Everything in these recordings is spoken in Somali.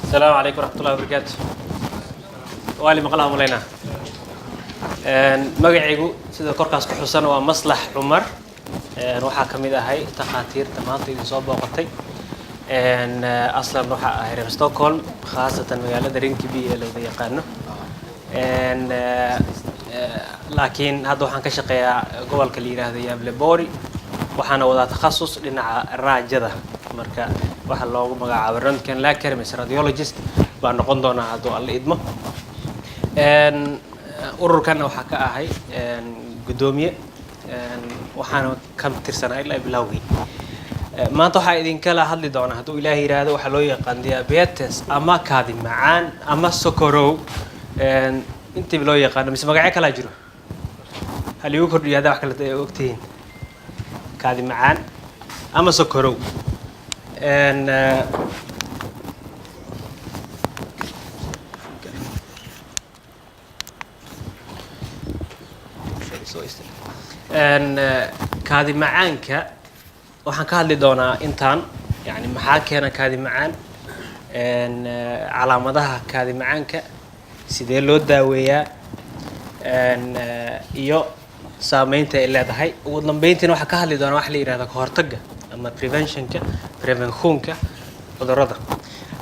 السلام عليكم ورحمة الله وبركاته. وعلي مقلها ملينا. مجيء سيد كوركاس كحسن ومصلح عمر. روحها كميدة هاي تخاطير تماطي إصابة وقتي. أصلاً روحها هير ستوكهولم خاصة مجال درينكي بي الذي يقارنه. لكن هذا وحنا كشقيا جوال كليرة هذه قبل بوري وحنا وضع تخصص لنا الراجدة مركا waxa loogu magacaabo röntgen laser radiologist baan noqon doonaa haduu alla idmo ururkan waxa ka ahay gudoomiye waxaana ka tirsanahay ilaa bilowgii maanta waxa idin kala hadli doonaa haduu ilaahay yiraahdo waxa loo yaqaan diabetes ama kaadi macaan ama sokorow intii loo yaqaan mis magaca kala jiro hal uu kordhiyo hada wax kala ogtiin kaadi macaan ama sokorow kaadi macaanka waxaan ka hadli doonaa intaan yani maxaa keena kaadi macaan calaamadaha kaadi macaanka sidee loo daaweeyaa iyo saameynta ay leedahay ugu dambeyntiina waxaan ka hadli doonaa wax la yiraahdo ka hortagga ama preventionka cudurrada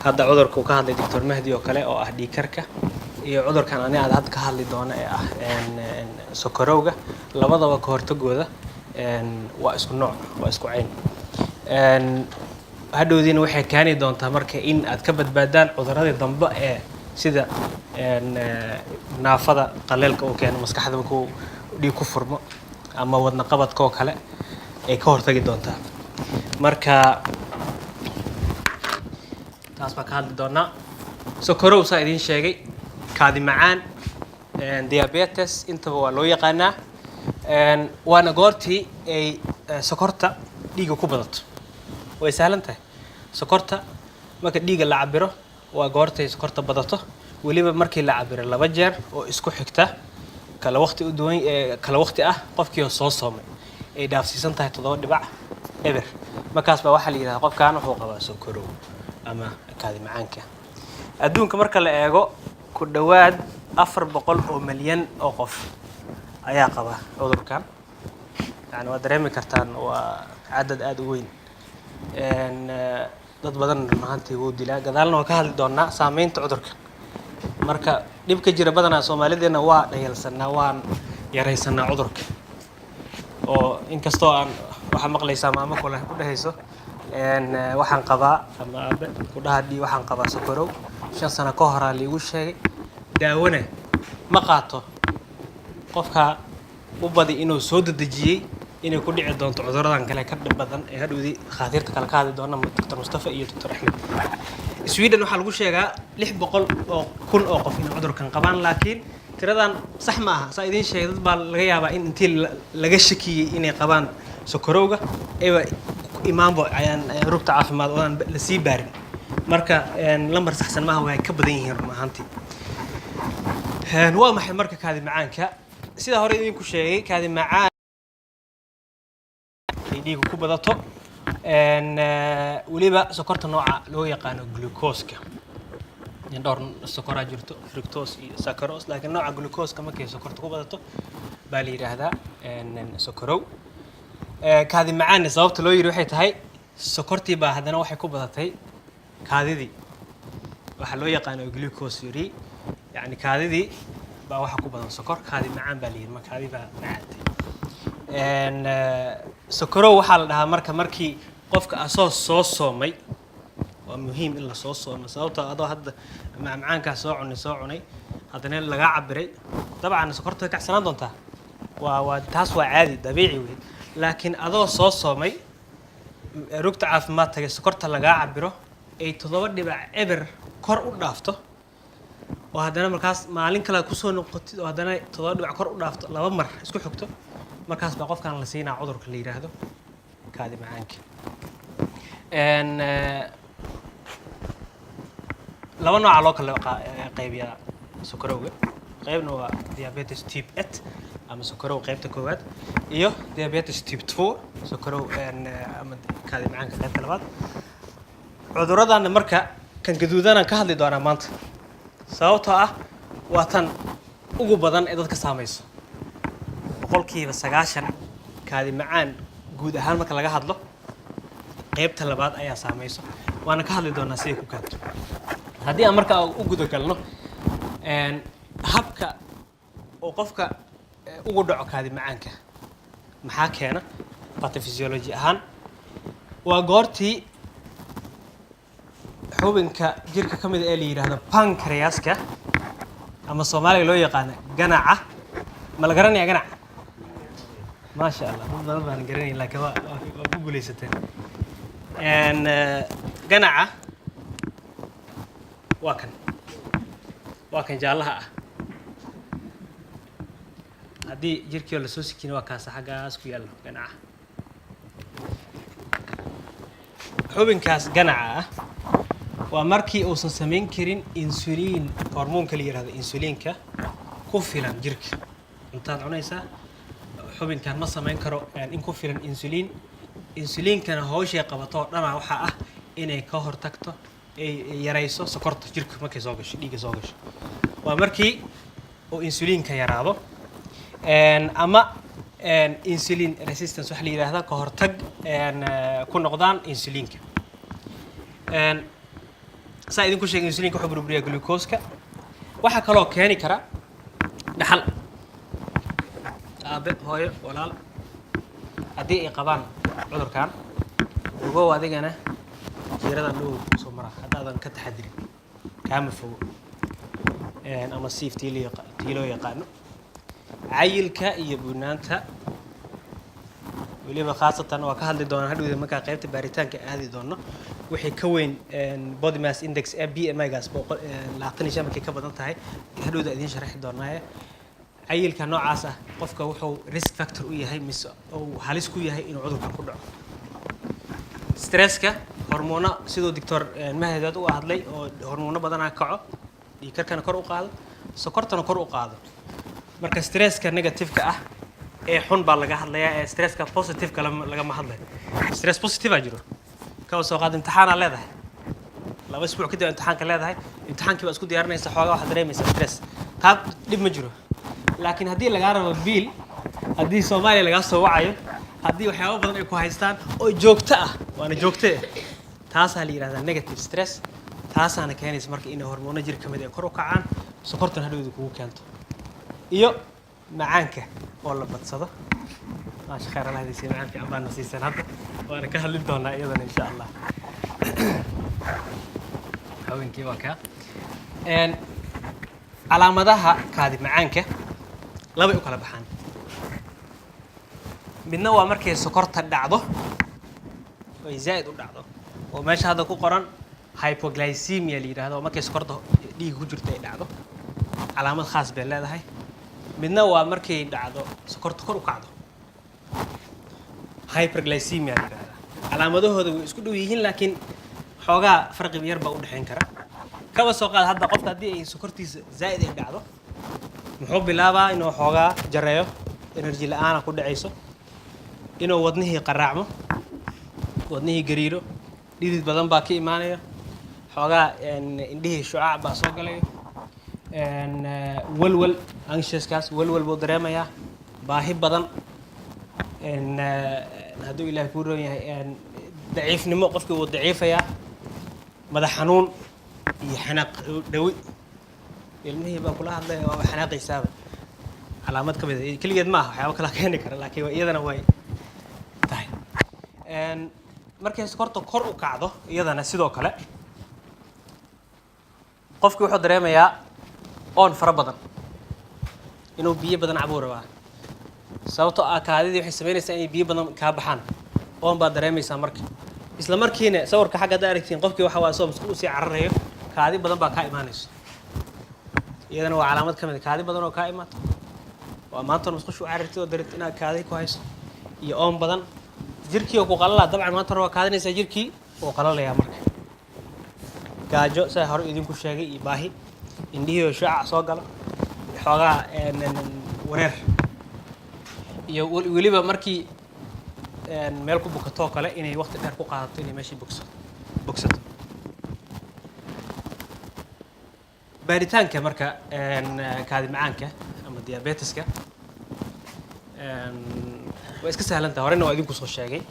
hadda cudurku ka hadlay Dr. Mahdi oo kale oo ah dhiikarka iyo cudurkan aan had ka hadli doono ee ah sokorowga labadaba ka hortagooda waa isku nooc waa isku cayn hadhoodiina waxay kaani doontaa marka in aad ka badbaadaan cudurrada dambe ee sida naafada qaleelka oo keena maskaxda ku dhiig ku furmo ama wadna qabadka oo kale ay ka hortagi doontaa marka taas baa ka hadli doonaa sokorow saa idin sheegay kaadi macaan diabetes intaba waa loo yaqaanaa waana goortii ay sokorta dhiiga ku badato way sahlan tahay sokorta marka dhiiga la cabiro waa goortay sokorta badato waliba markii la cabiro laba jeer oo isku xigta kala waqti u duwan kala waqti ah qofkii soo soomay ay dhaafsiisan tahay 7 dhibac eber markaas baa waxa la yiraahdaa qofkaan wuxuu qabaa sokorow ama kaadi macaanka adduunka marka la eego ku dhawaad 400 oo milyan oo qof ayaa qaba cudurkan yani waa dareemi kartaan waa cadad aad u weyn dad badan maanta uu dilaa gadaalna waa ka hadli doonaa saameynta cudurka marka dhibka jira badanaa Soomaalideena waa dhayalsanaa waan yaraysanaa cudurka oo inkastoo aan waxa maqlaysaa maamo kale u dhahayso waxaan qabaa ama ku dhaadii waxaan qabaa sokorow 5 sano ka hor la igu sheegay daawana ma qaato qofka u badi inuu soo dadajiyay inay ku dhici doonto cudurradan kale ka dhib badan ee hadhoodii khaatirta kala qaadi doona Dr. Mustafa iyo Dr. Ahmed Sweden waxa lagu sheegaa 600 oo kun oo qof in cudurkan qabaan laakiin tiradan sax ma aha saa idin sheegay dad baa laga yaabaa in intii laga shakiyay inay qabaan sokorowga ee imaambo ayaan rugta caafimaad oo aan la sii baarin marka lambar saxsan ma aha way ka badan yihiin run ahaantii waa maxay marka kaadi macaanka sida hore idinku sheegay kaadi macaan dhiigu ku badato waliba sokorta nooca loo yaqaan glucose-ka dhowr sokora jirto fructose iyo saccharose laakiin nooca glucose-ka markay sokorta ku badato baa la yiraahdaa sokorow kaadi macaan sababta loo yiri waxay tahay sokortii baa hadana waxay ku badatay kaadidii waxa loo yaqaan glucosuria yani kaadidii baa waxa ku badan sokor kaadi macaan baa la yiri marka kaadi baa macaantay sokorow waxa la dhahaa markii qofka asoo soo soomay waa muhiim in la soo soomo sababtoo adoo hadda macaanka soo cunay hadana laga cabiray dabcan sokorta ka xsanaan doontaa waa taas waa caadi dabiici weey laakiin adoo soo soomay rugta caafimaad tagay sokorta laga cabiro ay 7 dhibac eber kor u dhaafto oo hadana markaas maalin kale ku soo noqotid oo hadana 7 dhibac kor u dhaafto laba mar isku xigto markaas baa qofkan la siinaa cudurka la yiraahdo kaadi macaanka laba nooc loo kala qaybiyaa sokorowga qaybna waa diabetes type 8 ama sokorow qaybta koowaad iyo diabetes type 2 sokorow ama kaadi macaanka qaybta labaad cudurradan marka kan gaduudan aan ka hadli doonaa maanta sababtoo ah waa tan ugu badan ee dadka saamayso boqolkiiba 90 kaadi macaan guud ahaan marka laga hadlo qaybta labaad ayaa saamayso waana ka hadli doonaa sidii ku kaanto haddii aan markaa u gudo galno habka oo qofka ugu dhaco kaadi macaanka maxaa keena pathophysiology ahaan waa goortii xubinka jirka ka mid ah ee la yiraahdo pancreaska ama Soomaaliga loo yaqaan ganaca ma la garanayaa ganaca ما شاء الله والله ما نقرني لكن أبو ليستين قناعة واكن جالها هذه جيركي ولا سوسي كينوا كاسة حاجة أسكو يلا قناعة حبن كاس قناعة ومركي أوصل سمين كرين إنسولين هرمون كلير هذا إنسولين كوفيلا جيرك أنت عنيسة حبن كان مصر ما ينكروا يعني إن كوفيلا إنسولين كان هوش يقبضه لما وحقه إنه كهر تكته يريسو سكرت جيرك ما كيزوجش ديك زوجش ومركي وإنسولين كيرابو أما إنسولين ريسيستنس وحلي هذا كهر تج كون نقدان إنسولين سايدين كل شيء إنسولين كحبر بريا جلوكوزكا وحكى له كاني كرا نحل أبد هاي ولا أدي قبان عذر كان وجو أدي أنا جيران له سمرة هذا كتحدري كامل فوق أما السيف تيلو يقانو عيل يبنانتها وليبا خاصة وكهل دونا هذا إذا ما كان قيمة باريتان كهذه دونا وحي كوين body mass index BMI جاس لاقتني شيء ما كبدان تاعي هذا إذا إذا شرح دونا عيل كنوع عاسة قفك وحو risk factor وياه مس أو حالس كوياه إنه عذر كان كله stress هرمونا سيدو دكتور مهداد واحد لي هرمونا بدنا كعو يكر كان كرو قاعد سكرتنا كرو قاعد marka stresska negative ah ee xun baa laga hadlayaa ee stresska positive ka laga ma hadlayo stress positive ajiro ka soo qaad imtixaan aad leedahay laba isbuuc kadib imtixaanka leedahay imtixaankii baa isku diyaarinaysa xoogaa waxa dareemaysaa stress taab dib ma jiro laakiin hadii laga rabo biil hadii Soomaaliya laga soo wacayo hadii waxyaabo badan ay ku haystaan oo joogto ah waana joogto taas la yiraahdaa negative stress taasana keenaysa marka in hormoona jirka kamid ay kor u kacaan sokortan hadhowdu kugu keento iyo macaanka oo la badsado maasha khayr Allah hadii macaanka aan nasiisan hadda waana ka hadli doonaa iyadana insha Allah haweenkii waa ka calaamadaha kaadi macaanka laba u kala baxaan midna waa markay sokorta dhacdo oo zaid u dhacdo oo meesha hadda ku qoran hypoglycemia la yiraahdo markay sokorta dhiig ku jirto ay dhacdo calaamad khaas bay leedahay midna waa markay dhacdo sokorta kor u kacdo hyperglycemia la yiraahdo calaamadahooda way isku dhow yihiin laakiin xoogaa farqi yar baa u dhaxayn kara kaba soo qaad hadda qofka hadii ay sokortiisa zaid ay dhacdo muxuu bilaabaa inuu xoogaa jareeyo energy la'aan ku dhacayso inuu wadnihii qaraacmo wadnihii gariiro dhidid badan baa ka imaanaya xoogaa indhihii shucaac baa soo galay walwal anxious kaas walwal buu dareemayaa baahi badan haduu ilaahay ku roon yahay daciifnimo qofkii uu daciifayaa madax xanuun iyo xanaaq dhawi ilmihii baa kula hadlay oo xanaaqaysaa calaamad ka mid ah kaligeed ma aha waxyaabo kala keeni kara laakiin iyadana way tahay markay sokorta kor u kacdo iyadana sidoo kale qofkii wuxuu dareemayaa on fara badan inuu biyo badan cabo rabaa sababtoo ah kaadidii waxay sameynaysaa inay biyo badan ka baxaan on baa dareemaysaa marka isla markiina sawirka xagga daaragtiin qofkii waxa waa soo musku si cararayo kaadi badan baa ka imaanayso iyadana waa calaamad ka mid kaadi badan oo ka imaato waa maanta musqushu carartay oo dareent inaad kaadi ku hayso iyo on badan jirkii oo ku qalala dabcan maanta waa kaadinaysaa jirkii oo qalalaya marka gaajo say hore idinku sheegay iyo baahi indhihii shucaac soo gala xoogaa wareer iyo waliba markii meel ku bukato kale inay waqti dheer ku qaadato inay meeshii bogsato baaritaanka marka kaadi macaanka ama diabeteska way iska sahlan tahay horena waa idinku soo sheegay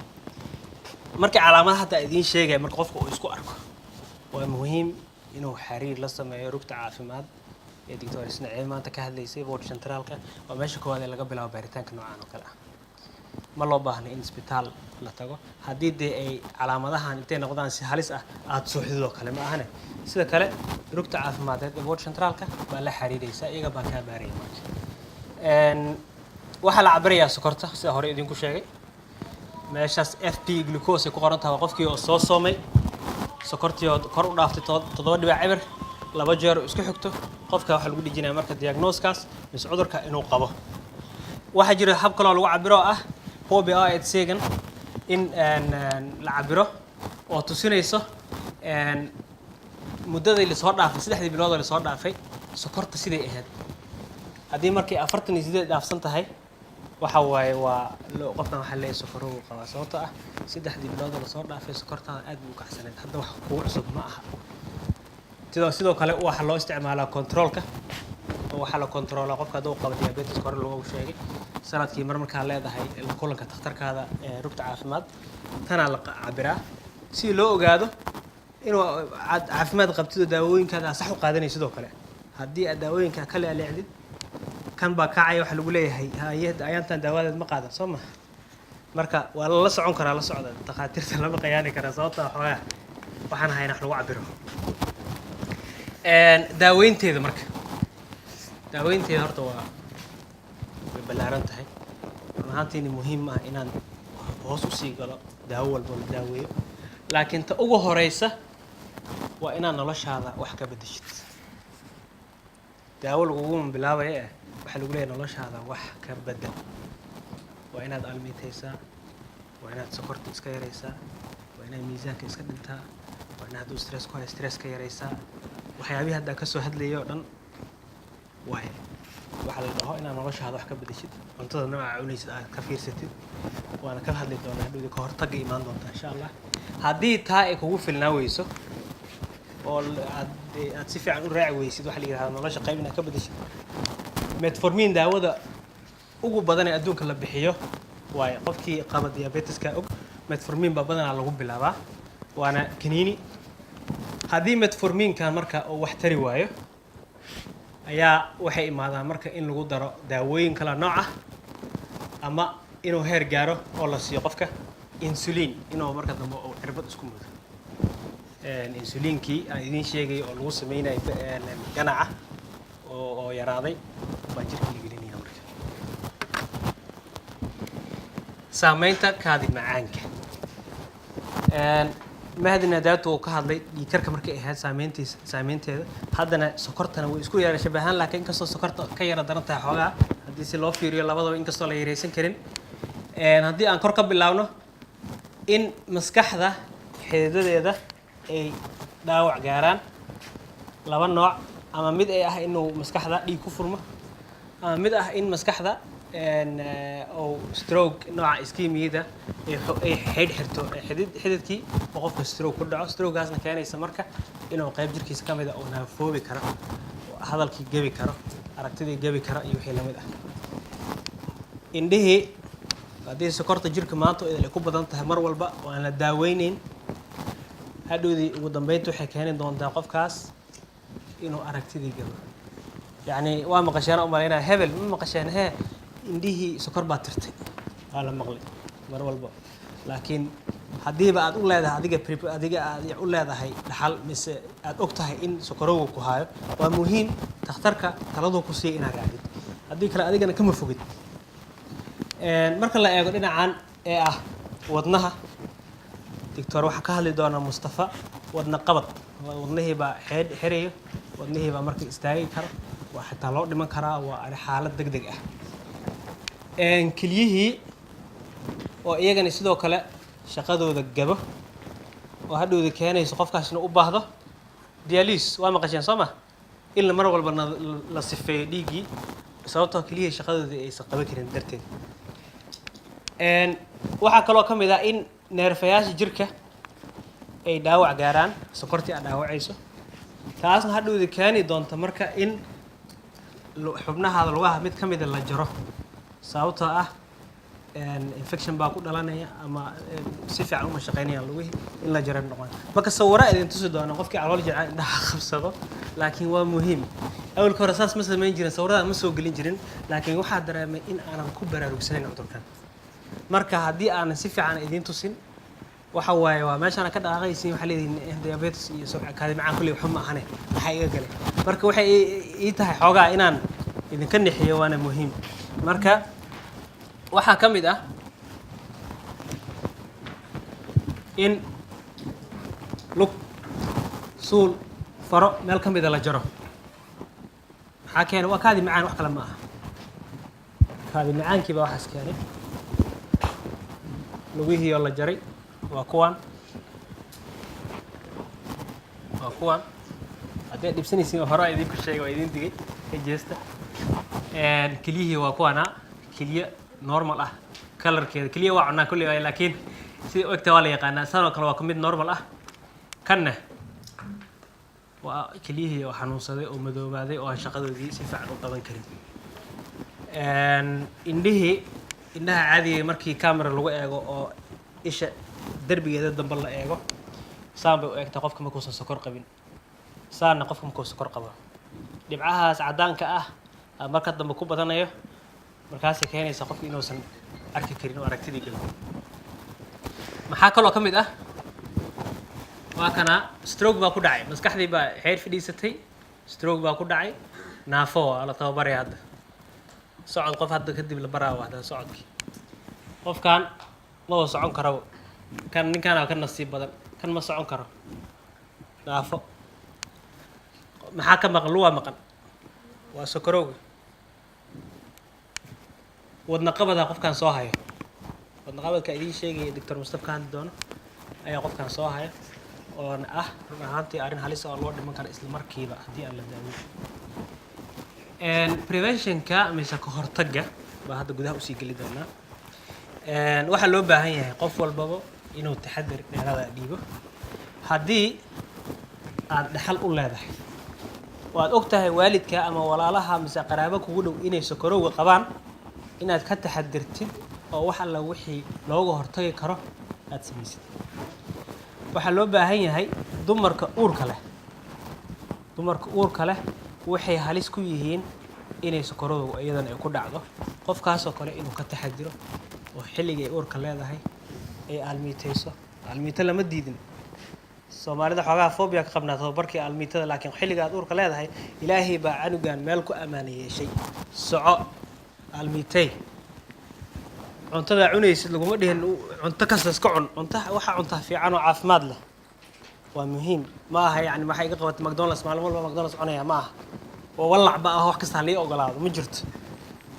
marka calaamadaha hadda idiin sheegay marka qofka uu isku arko waa muhiim inuu xiriir la sameeyo rugta caafimaad ee doctor Ismaaciil maanta ka hadlaysay board centralka waa meesha koowaad ee laga bilaabo baaritaanka noocan oo kale ah ma loo baahna in isbitaal la tago haddii ay calaamadahan intay noqdaan si halis ah aad suuxdidoo kale ma ahane sida kale rugta caafimadeed ee board centralka baa la xiriiraysa iyaga baa ka baaraya marka waxa la cabirayaa sokorta sida hore idinku sheegay meeshaas FP glucose ku qoran tahay qofkii oo soo soomay sokortii oo kor u dhaaftay 7.0 laba jeer isku xigto qofka waxa lagu dhijinaa marka diagnosis mis cudurka inuu qabo waxa jira hab kale oo lagu cabiro ah HbA1c in la cabiro oo tusinayso muddadii la soo dhaafay 3 bilood oo la soo dhaafay sokorta sidee ahayd haddii markii 48 dhaafsan tahay waxa waaye waa qofkan waxa leeyahay sokorow qaba sababtoo ah 3 bilood oo la soo dhaafay sokortada aad u kacsaneed hadda wax ku cusub ma aha sidoo kale waxa loo isticmaalaa controlka oo waxa la controla qofka hadduu qabo diabetes hore loogu sheegay sanadkii markaa leedahay kulanka dhakhtarkaada ee rugta caafimaad tana la cabiraa si loo ogaado inuu caafimaad qabtido daawooyinkaada sax u qaadanay sidoo kale haddii aad daawooyinka kale leexdid kan baa kacay waxa lagu leeyahay hay'ad ayantan daawadeed ma qaadan soo ma marka waa la socon karaa la socda dhakhaatiirta lama qiyaani kara sababta xogaa waxaan hayna wax lagu cabiro daaweynteeda marka daaweynteeda horta waa balaaran tahay maantiina muhiim ah inaan hoos u sii galo daawo walba la daaweeyo laakiin ta ugu horeysa waa inaan noloshaada wax ka bedeshid daawo lagu bilaabaya waxa lagu leeyahay noloshaada wax ka bedel waa inaad almiitaysaa waa inaad sokorta iska yareysaa waa inaad miisaanka iska dhintaa waa inaad stress ka yareysaa waxyaabihi hadda ka soo hadlayo dhan waxa la dhaho inaad noloshaada wax ka bedeshid cuntada nooca cunaysid aad ka fiirsatid waana ka hadli doonaa hadhow ka hortagga imaan doonta insha Allah haddii taa ay kugu filnaa weyso oo aad si fiican u raaci weysid waxa la yiraahdo nolosha qayb inaad ka bedeshid metformin daawada ugu badan ee adduunka la bixiyo waayo qofkii qaba diabeteska og metformin baa badanaa lagu bilaabaa waana kaniini haddii metforminka marka uu wax tari waayo ayaa waxay imaadaan marka in lagu daro daawooyin kala nooc ah ama inuu heer gaaro oo la siiyo qofka insulin inuu marka dambe uu cirbad isku mudo insulinkii aan idin sheegay oo lagu sameeyay ganaca oo yaraaday baa jirka la gelinaya marka saameynta kaadi macaanka mahadina daatu ka hadlay dhiigkarka markay ahayd saameynteeda haddana sokortana way isku yara shabahan laakiin inkastoo sokorta ka yara daran tahay xoogaa haddii si loo fiiriyo labadaba inkastoo la yareysan karin haddii aan kor ka bilaabno in maskaxda xididadeeda ay dhaawac gaaraan laba nooc ama mid ay ah inuu maskaxda dhiig ku furmo ama mid ah in maskaxda oo stroke nooca ischemia ay xirto xididkii oo qofka stroke ku dhaco stroke-gaasna keenaysa marka inuu qayb jirkiisa ka mid ah oo naafoobi karo hadalkii gabi karo aragtidii gabi karo iyo wixii la mid ah indhihii haddii sokorta jirka maanta ay ku badan tahay mar walba oo aan la daaweynayn hadhowdii ugu dambeynta waxay keeni doontaa qofkaas inuu aragtidii gabo يعني وما قشنا أمرنا هبل ما قشنا ها indhihii sokor baa tirtay waa la maqlay mar walba laakiin haddii ba aad u leedahay adiga aad u leedahay dhaxal mise aad og tahay in sokorowga ku hayo waa muhiim dhakhtarka taladu ku sii inaad raadid haddii kale adigana kama fogid marka la eego dhinacan ee ah wadnaha doctor waxa ka hadli doona Mustafa wadna qabad wadnihii baa xiriyo wadnihii baa markii istaagi karo waxa taa loo dhiman karaa waa xaalad degdeg ah كليه oo iyagana sidoo kale shaqadooda gabo oo hadhowda keenayso qofkaasna u baahdo dialysis waa maqasheen Soomaa in mar walba la sifeeyo dhiigi sababtoo kaliya shaqadooda ay qaban karin darteed waxa kale oo kamid ah in neerfayaasha jirka ay dhaawac gaaraan sokortii ay dhaawacayso taasna hadhowda keeni doonta marka in xubnahaada lugaha mid ka mid la jaro sababtoo ah infection baa ku dhalanaya ama si fiican uma shaqeynayaan lugihii in la jaro noqon marka sawira idin tusi doona qofkii calool jecel indhaha qabsado laakiin waa muhiim awalka hore saas ma samayn jirin sawirada ma soo gelin jirin laakiin waxaa dareemay in aanan ku baraarugsanayn cudurkan marka haddii aanan si fiican idin tusin waxa waaye waa meeshaan ka dhaqaaqaysiin waxa leeyihiin diabetes iyo kaadi macaan kulli waxba ma ahane waxa iga galay marka waxay ii tahay xoogaa inaan idinka nixiyo waana muhiim marka waxaa ka mid ah in lug suul faro meel ka mida la jaro maxaa keenay waa kaadi macaan wax kale ma aha kaadi macaankii baa waxaas keenay lugihii oo la jaray waa kuwan haddii aad dhibsanaysiin hore aan idinku sheegay waa idin digay ka jeesta kelyihii waa kuwana kelyo normal ah kalarkeeda keliya waa cunaa kulli waay laakiin sida ogta waa la yaqaanaa sanoo kale waa ka mid normal ah kanna waa keliyihii oo xanuunsaday oo madoobaaday oo aan shaqadoodii si fiican u qaban karin indhaha caadiga markii camera lagu eego oo isha derbigeeda dambe la eego saan bay u eegtaa qofka markuusan sokor qabin saanna qofka markuu sokor qabo dhibcahaas caddaanka ah marka dambe ku badanayo markaasay keenaysaa qofka inuusan arki karin oo aragtidii gelin maxaa kaloo ka mid ah waa kana stroke baa ku dhacay maskaxdii baa xeer fadhiisatay stroke baa ku dhacay naafo waa la tababaraya hadda socod qof hadda kadib la baraa waxda socodkii qofkan ma wada socon karo kan ninkan ka nasiib badan kan ma socon karo naafo maxaa ka maqan luwa maqan waa sokorowga wadna qabada qofkan soo hayo wadna qabadka idin sheegay Dr. Mustafa hadda doono ayaa qofkan soo hayo oo ah run ahaantii arrin halis ah oo loo dhiman karo isla markiiba haddii aan la daaweyn prevention-ka mise ka hortagga baa hadda gudaha usii geli doonaa waxaa loo baahan yahay qof walbaba inuu taxadar dheeraada dhiibo haddii aad dhaxal u leedahay oo aad og tahay waalidka ama walaalaha mise qaraabo kugu dhow inay sokorowga qabaan inaad ka taxadirtid oo wax alla wixii looga hortagi karo aad samaysid waxaa loo baahan yahay dumarka uurka leh waxay halis ku yihiin inay sokorowga iyadana ay ku dhacdo qofkaasoo kale inuu ka taxadiro oo xilliga ay uurka leedahay ay aalmiitayso aalmiito lama diidin soomaalida xoogaa phobia ka qabnaa tababarkii aalmiitada laakiin xilliga aad uurka leedahay ilaahay baa canugan meel ku ammaan yeeshay soco aalmiitay cuntada cunaysid laguma dhihin cunto kasta iska cun waxa cuntaa fiican oo caafimaad leh waa muhiim ma aha yani waxay iga qabatay McDonald's maalin walba McDonald's cunaya ma aha oo walacba ah wax kasta halii ogolaado ma jirto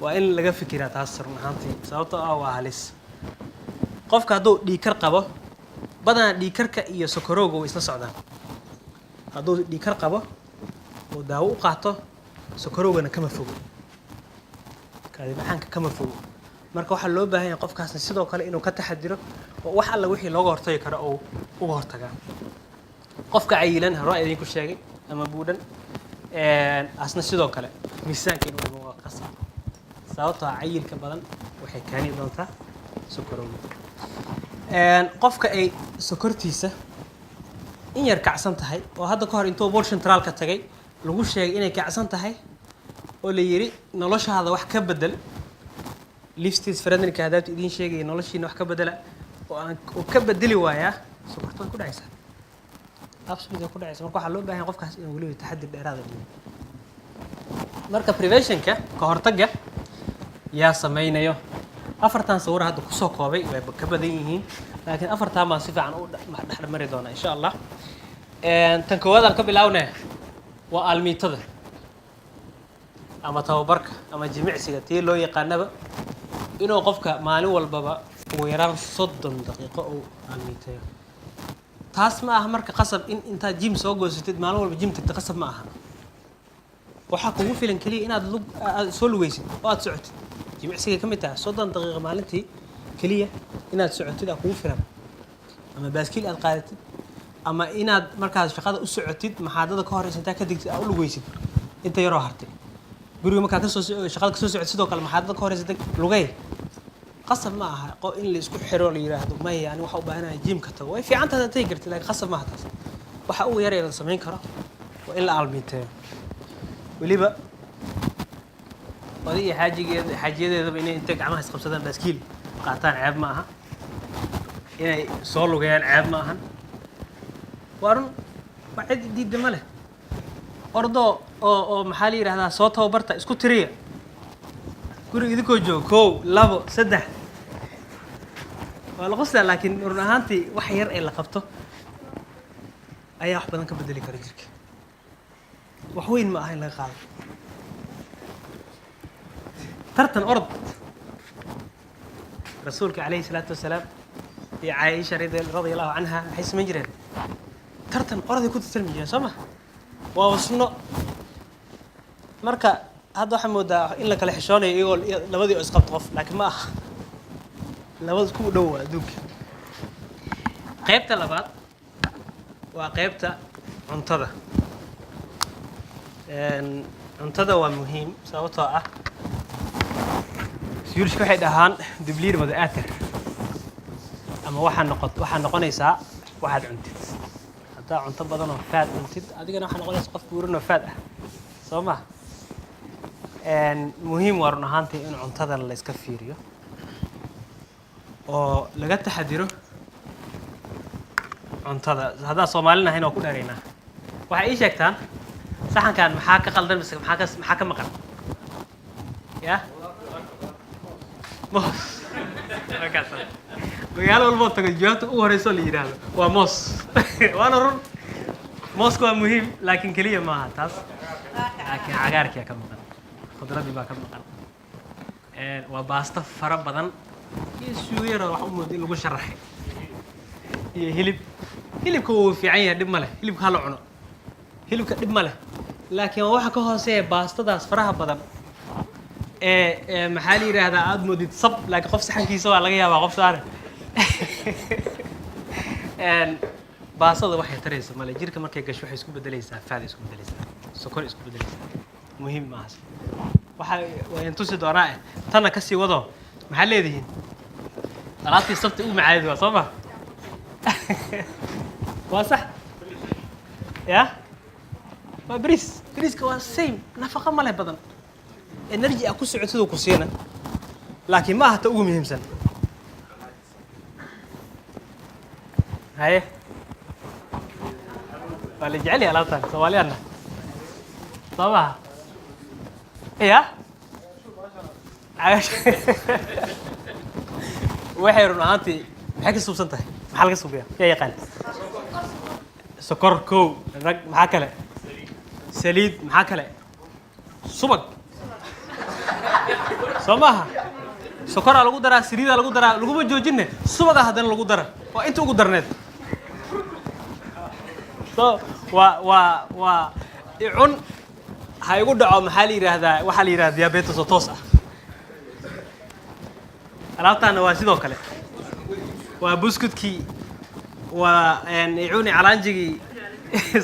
waa in laga fikiraa taas run ahaantii sababtoo ah waa halis qofka hadduu dhiikar qabo badanaa dhiikarka iyo sokorowga way isla socdaan hadduu dhiikar qabo oo daawo u qaato sokorowgana kama fogo kaadi macaanka kama fogo marka waxaa loo baahan yahay qofkaasna sidoo kale inuu ka taxadiro oo wax alla wixii looga hortagi karo oo uga hortagaa qofka cayilan hore idinku sheegay ama buudhan asna sidoo kale miisaanka inuu ka saaro sababtoo ah cayilka badan waxay keeni doontaa sokorowga qofka ay sokortiisa in yar kacsan tahay oo hadda ka hor intuu bol centraalka tagay lagu sheegay inay kacsan tahay oo la yiri noloshaada wax ka bedel liftis friendly-ka hadaad idin sheegay noloshiina wax ka bedela oo ka bedeli waayaa sokorta ku dhacaysa absolutely ku dhacaysa marka waxa loo baahan qofkaas inuu waliba taxadir dheeraad ah marka prevention-ka ka hortagga yaa samaynayo afartan sawir hadda ku soo koobay way ka badan yihiin laakiin afartan baan si fiican u dhaxmari doonaa insha Allah tan koowaad aan ka bilawnaa waa aalmiitada ama tababarka ama jimicsiga tii loo yaqaanaba inuu qofka maalin walbaba ugu yaraan 30 daqiiqo oo aalmiitayo taas ma aha marka qasab in inta gym soo goosatid maalin walba gym tagta qasab ma aha waxa kugu filan kaliya inaad soo lugaysid oo aad socotid jimicsiga kamid tahay 30 daqiiqo maalintii kaliya inaad socotid kugu filan ama baaskiil aad qaadatid ama inaad markaas shaqada u socotid maxaadada ka horeysa intaa ka digtid aad u lugeysid inta yaroo hartay guriga markaa kasoo shaqada kasoo socotid sidoo kale maxaadada ka horeysa lugey qasab ma aha in la isku xiro la yiraahdo maya yani waxa u baahanahay jimka tago way fiican tahay intay gartay laakiin qasab ma aha taas waxa uu yaray la sameyn karo waa in la almiiteeyo weliba odii xaajiyadeedaba inay inta gacmaha isqabsadaan baaskiil qaataan ceeb ma aha inay soo lugayaan ceeb ma ahan waa run waa cid diidda ma leh ordo oo maxaa la yidhahdaa soo tababarta isku tiriya guriga idinkoo joogo 1 2 3 waa la qosla laakiin run ahaantii wax yar ee la qabto ayaa wax badan ka bedeli kara jirka wax weyn ma aha in laga qaado tartan orod rasuulka calayhi salaatu wasalaam iyo caaisha radiyallahu canha waxay samayn jireen tartan oroday ku tartami jireen soo ma waa wasno marka hadda waxaa moodaa in la kala xishoonayo iyagoo labadii oo isqabto qof laakiin ma aha labada isku dhow waa adduunka qaybta labaad waa qaybta cuntada cuntada waa muhiim sababtoo ah siyuulshka waxay dhahaan dubliir madaatir ama waxaa noqonaysaa waxaad cuntid haddaa cunto badan oo faad cuntid adigana waxaa noqonaysa qof buuran oo faad ah soo ma muhiim waa run ahaantii in cuntadan la iska fiiriyo oo laga taxadiro cuntada haddaa Soomaalina ahayn oo ku dheeraynaa waxay ii sheegtaan saxankan maxaa ka qaldan mise maxaa ka maqan ya moos magaalo walba tago jawaabta u horeyso la yiraahdo waa moos waana run moosku waa muhiim laakiin kaliya ma aha taas laakiin cagaarkiya ka maqan khudradii baa ka maqan waa baasta fara badan iyo suugo wax u moodo in lagu sharaxay iyo hilibka wuu fiican yahay dhib ma leh hilibka hala cuno hilibka dhib ma leh laakiin waxa ka hooseeya baastadaas faraha badan maxaa la yiraahdaa aad moodid sab laakiin qof saxankiisa waa laga yaabaa qof saare baastada waxay taraysaa male jirka markay gasho waxay isku bedelaysaa faad isku bedelaysaa sokor isku bedelaysaa muhiim ma aha waxa way intusi doonaa tana ka sii wado maxaa leedihiin salaadii sabti u macaayid waa soo ma waa sax ya waa bariiska waa same nafaqo ma leh badan energy ku socodsido ku siina laakiin ma aha ta ugu muhiimsan haye wala jecel yahay alaabtan Soomaaliyana sabah ya waxay run ahaantii maxay ka suubsan tahay maxaa laga suubiyaa yaa yaqaan sokor kow rag maxaa kale saliid maxaa kale subag soo maaha sokoraa lagu daraa saliidaa lagu daraa laguma joojinne subaga haddana lagu dara waa inta ugu darneed so waa cun ha igu dhaco maxaa la yiraahdaa waxaa la yiraahdaa diabetes oo toos ah alaabtaana waa sidoo kale waa buskudkii waa cuni calaanjigii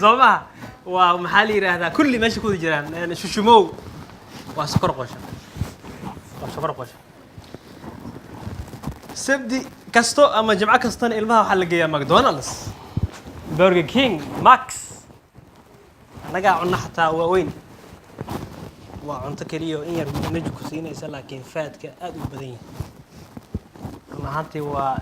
soo maaha waa maxaa la yiraahdaa kulli meesha ku wada jiraan shushumow waa sokor qoosha sabdi kasto ama jimco kastana ilmaha waxaa la geeyaa McDonald's Burger King Max anaga cunna xataa waa weyn waa cunto kaliya in yar energy ku siinaysa laakiin faadka aad u badan yahay maanta waa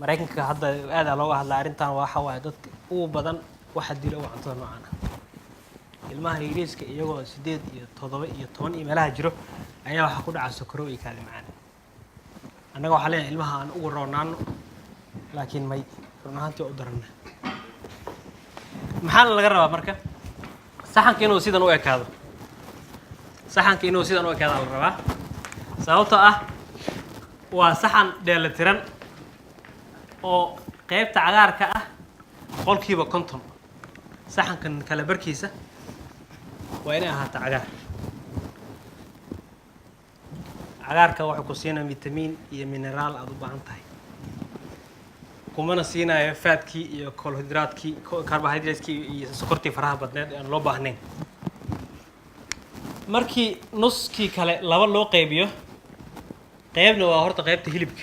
Mareykanka hadda aad looga hadlaa arrintan waxa waaye dadka ugu badan waxa dilo waa cuntada noocan ah ilmaha yariiska iyagoo 8 iyo 7 iyo 10 iyo meelaha jiro ayaa waxa ku dhaca sokoro iyo kaadi macaan annaga waxa leeyahay ilmaha aan ugu roonaano laakiin may run ahaantii u darana maxaa laga rabaa marka saxanka inuu sidan u ekaado la rabaa sababtoo ah waa saxan dheelitiran oo qaybta cagaarka ah qolkiiba 50 saxankan kala barkiisa waa inay ahaato cagaarka wuxuu ku siinaa vitamin iyo mineral aad u baahan tahay kumana siinayo fatkii iyo carbohydratekii carbohydratekii iyo sokortii faraha badneed aan loo baahnayn markii nuskii kale laba loo qaybiyo qaybna waa horta qaybta hilibka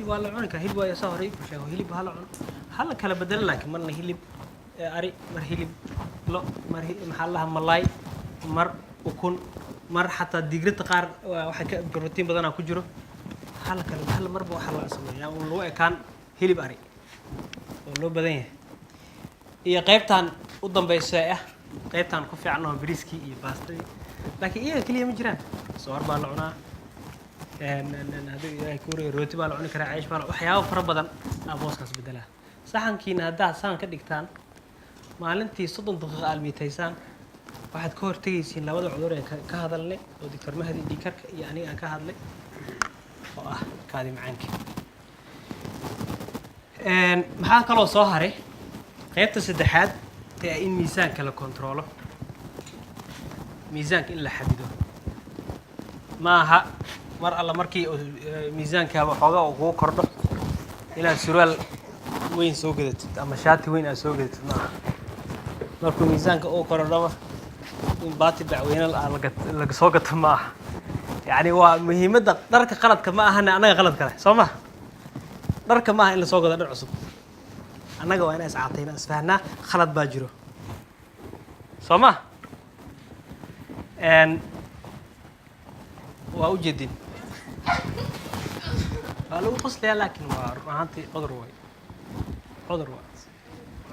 waa la cuni karaa hilib waa soo horay ku sheego hilib hala cuno hala kala bedelan laakiin marna hilib ari mar hilib lo mar maxaa laha malay mar ukun mar xataa digrita qaar waxa ka protein badan ku jiro hala kala hal marba waxa la sameeyaa oo loo ekaan hilib ari oo loo badan yahay iyo qaybtan u dambaysa qaybtan ku fiican oo bariiskii iyo baastadii laakiin iyaga kaliya ma jiraan soor baa la cunaa هذا كوري روتي بالعوني كرا عيش بالع وحياة فربضن أبوس كاس بدلها صحن كينا هذا صحن كديكتان معلنتي صدق دقيقة الميتيسان واحد كور تيسين لوضع عذوري كهذا اللي ودكتور مهدي ديكر يعني أنا كهذا اللي كادي معانك محاك الله صهري غيبت السدحات إن ميزان كلا كنترولة ميزانك إلا حدده maaha mar alla markii miisaanka waxooga ugu kordho inaad surwaal weyn soo gadatid ama shaati weyn aad soo gadatid maaha markuu miisaanka uu kordho in baati dacweyne laga soo gato maaha yani waa muhiimadda dharka qaladka ma ahana anaga qalad kale soo ma dharka maaha in la soo gado dhar cusub anaga waa inaan iscaatayna isfahnaa khalad baa jiro soo ma وأوجدين قالوا قصلي لكن ما هنتي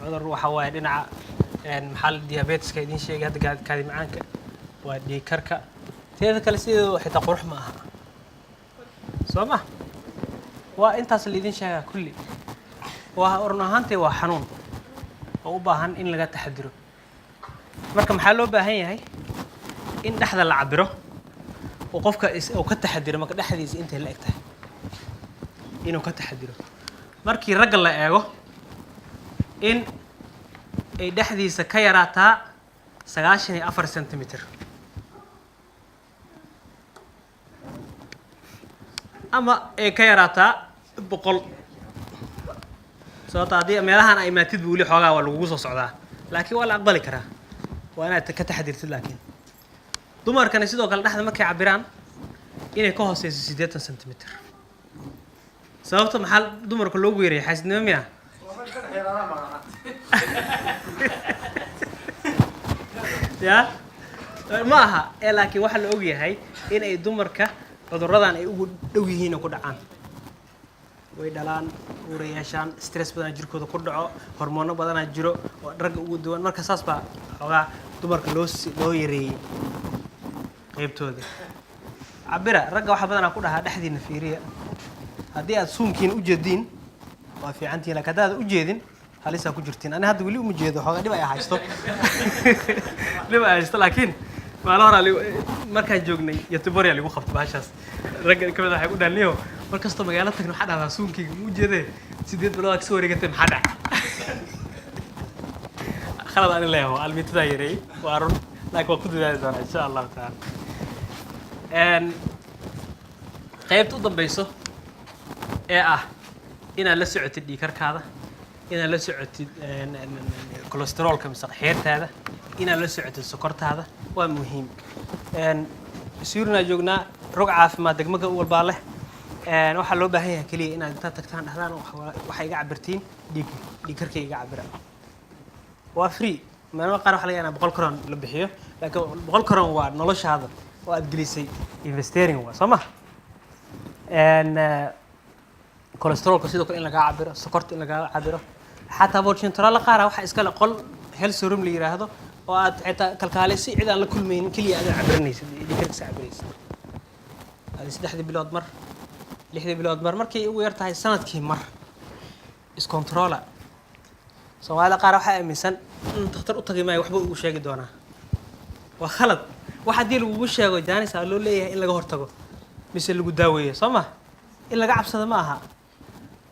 عذر وحواي لنا محل ديابيتس كايدين شيء هذا قاعد كادي معاك ودي كركة تيذا كالسيد حتى قرح معها سوما وأنت أصل يدين شيء كلي وأرنا هنتي وحنون أو باهن إن لقى تحضره مركم حلو باهي إن أحد العبره وقفك أو كتحديره ما كده حديث أنت اللي أكتح إنه كتحديره مركي الرجل لا أجو إن ده حديث كيراتا 19 سنتيمتر أما كيراتا بقول صوت عادي مالها أنا ما تدبولي حاجة ولا وجوز صعدة لكن ولا أقبل كره وأنا كتحديرت لكن dumarkana sidoo kale dhaxda markay cabiraan inay ka hooseyso 80 cm sababta maxal dumarka loogu yeeray xaasnimo miya ya ma aha laakiin waxa la og yahay in ay dumarka cuduradan ay ugu dhow yihiin ku dhacaan way dhalaan ureeyashan stress badan jirkooda ku dhaco hormoono badan jiro oo rag ugu duwan marka saas baa xogaa dumarka loo yareeyay qaybtooda cabira ragga waxa badan ku dhahaa dhaxdiina fiiriya hadii aad suunkiin u jeedin waa fiicantiin laakiin hadaad u jeedin halisa ku jirtiin ana hadda wali uma jeedo xogaa dhib ay haysto laakiin maala hore markaan joognay yatubariya lagu qabto baashaas ragga kamid waxay ku dhaaliyo markasta magaalo tagno waxa dhahaa suunkiga u jeeday 8 bilood ka soo wareegatay maxaa dhac khalad aan leeyahay almitada yaray waa run laakiin waa ku dadaali doonaa insha Allah taala qaybta u dambayso inaad la socotid dhiigkarkaada inaad la socotid kolestaroolka mise xeertaada inaad la socotid sokortaada waa muhiim suurina joognaa rog caafimaad degmada walba leh waxa loo baahan yahay kaliya inaad inta tagtaan dhahdaan waxa iga cabirtiin dhiigkarka iga cabira waa free ما قارن حلقة أنا بقول كران لبحيه لكن بقول كران ونلاش هذا وأدلسي investing هو سمع إن كوليسترول كسيدو كإن لقى عبره سكرت إن لقى عبره حتى بورشين ترى لقارا واحد إسكال قل هل سرم لي هذا وأت كالكاليسي عدا لكل مين كلي أنا عبرنيس اللي كرت عبرنيس هذا سدحدي بلاد مر لحدي بلاد مر كي ويرتاح السنة كي مر إس كنترولا سواء قارا واحد مثلا تختار أطقي معي وحبه وشاق دونا وخلط واحد يلو وشاق جاني سألوا لي إلا جهر تجو مثل اللي قداوية سما إلا قعب صد معها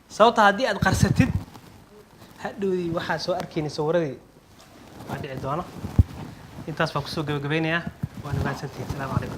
صوتها دي أتقرستد هدوي واحد سو أركيني صورة بعد عدوانا انت أسمع كسوق جبيني وأنا ما سنتين السلام عليكم